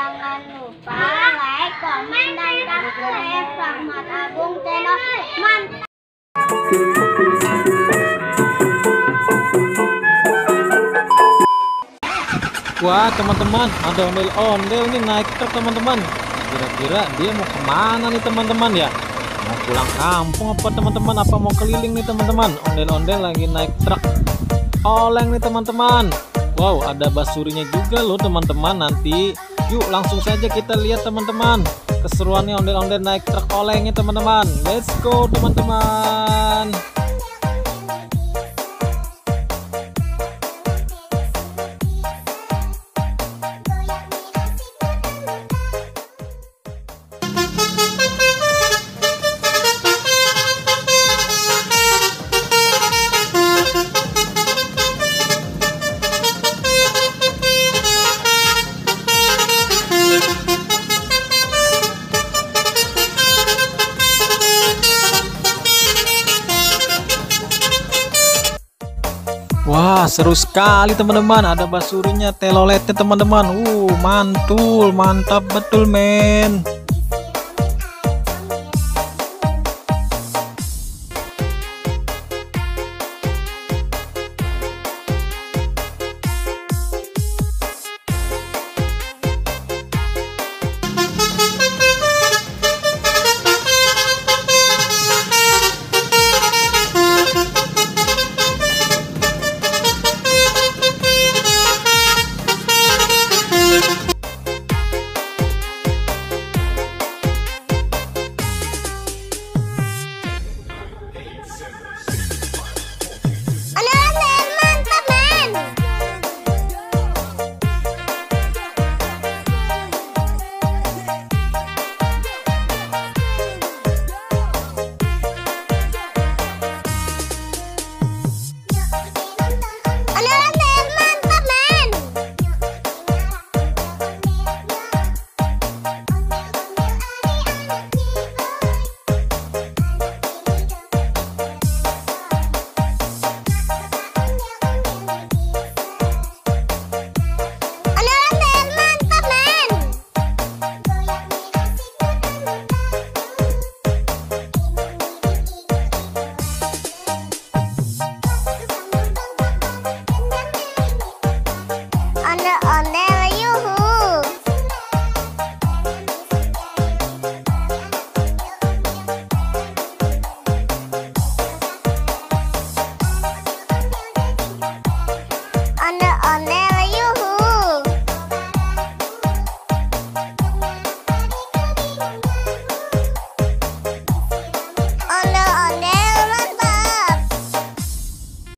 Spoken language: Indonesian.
Jangan lupa like, komen, dan subscribe Rahmat Agung channel. Mantap. Wah teman-teman, ada ondel-ondel nih naik truk teman-teman. Kira-kira dia mau kemana nih teman-teman ya? Mau pulang kampung apa teman-teman? Apa mau keliling nih teman-teman? Ondel-ondel lagi naik truk oleng nih teman-teman. Wow, ada basurinya juga loh teman-teman. Nanti yuk langsung saja kita lihat teman-teman keseruannya ondel-ondel naik truk olengnya teman-teman. Let's go teman-teman. Wah, seru sekali teman-teman. Ada basurinya, teloletnya teman-teman. Mantul, mantap betul men.